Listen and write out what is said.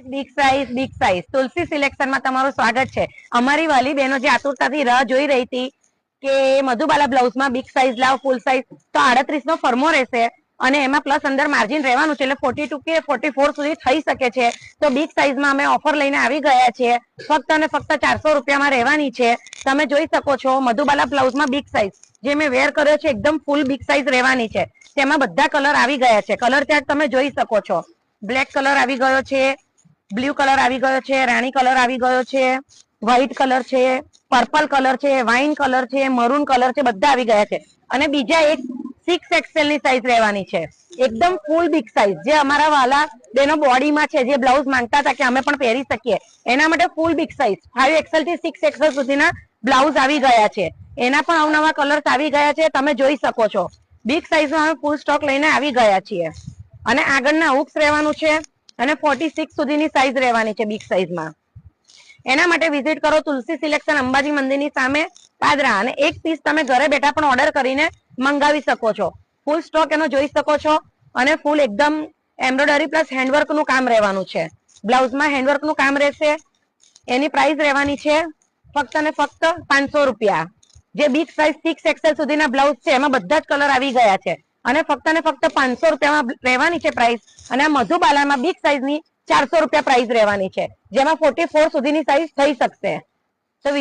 Big size તુલસી selection માં તમારું સ્વાગત છે। અમારી વાલી બહેનો જે આતુરતાથી રાહ જોઈ રહી હતી કે મધુબાલા બ્લાઉઝ માં બિગ સાઈઝ લાવ ફૂલ સાઈઝ, તો 38 નો ફરમો રહેશે અને એમાં પ્લસ અંદર માર્જિન રહેવાનું છે, એટલે 42 કે 44 સુધી થઈ શકે છે। તો બિગ સાઈઝ માં અમે ઓફર લઈને આવી ગયા છીએ, ફક્ત અને ફક્ત 400 રૂપિયામાં રહેવાની છે। તમે જોઈ શકો છો મધુબાલા બ્લાઉઝ માં બિગ સાઈઝ જે મેં વેર કર્યો છે એકદમ ફૂલ બિગ સાઈઝ રહેવાની છે। તેમાં બધા કલર આવી ગયા છે, કલર ચાર્ટ તમે જોઈ શકો છો। બ્લેક કલર આવી ગયો છે, બ્લુ કલર આવી ગયો છે, રાણી કલર આવી ગયો છે, વ્હાઈટ કલર છે, પર્પલ કલર છે, વાઇન કલર છે, મરૂન કલર છે, બધા આવી ગયા છે। અને બીજા એક 6 XL ની સાઈઝ રહેવાની છે, એકદમ ફૂલ બિગ સાઈઝ જે અમારા વાલા બેનો બોડીમાં છે, જે બ્લાઉઝ માંગતા હતા કે અમે પણ પહેરી શકીએ એના માટે ફૂલ બિગ સાઈઝ 5 XL થી 6 XL સુધીના બ્લાઉઝ આવી ગયા છે। એના પણ અવનવા કલર્સ આવી ગયા છે, તમે જોઈ શકો છો। બિગ સાઈઝમાં અમે ફૂલ સ્ટોક લઈને આવી ગયા છીએ અને આગળના હુક્સ રહેવાનું છે અને 46 સુધીની સાઈઝ રહેવાની છે બિગ સાઈઝમાં। એના માટે વિઝિટ કરો તુલસી સિલેક્શન અંબાજી મંદિરની સામે પાદરા, અને એક પીસ તમે ઘરે બેઠા પણ ઓર્ડર કરીને મંગાવી શકો છો। ફૂલ સ્ટોક એનો જોઈ શકો છો અને ફૂલ એકદમ એમ્બ્રોઇડરી પ્લસ હેન્ડવર્ક નું કામ રહેવાનું છે। બ્લાઉઝમાં હેન્ડવર્ક નું કામ રહેશે। એની પ્રાઇસ રહેવાની છે ફક્ત અને ફક્ત 500 રૂપિયા। જે બિગ સાઈઝ 6 XL સુધીના બ્લાઉઝ છે એમાં બધા જ કલર આવી ગયા છે અને ફક્ત ને ફક્ત 500 રૂપિયામાં રહેવાની છે પ્રાઇસ। અને આ મધુબાલામાં બિગ સાઈઝ ની 400 રૂપિયા પ્રાઇસ રહેવાની છે, જેમાં 44 સુધીની સાઈઝ થઈ શકશે। તો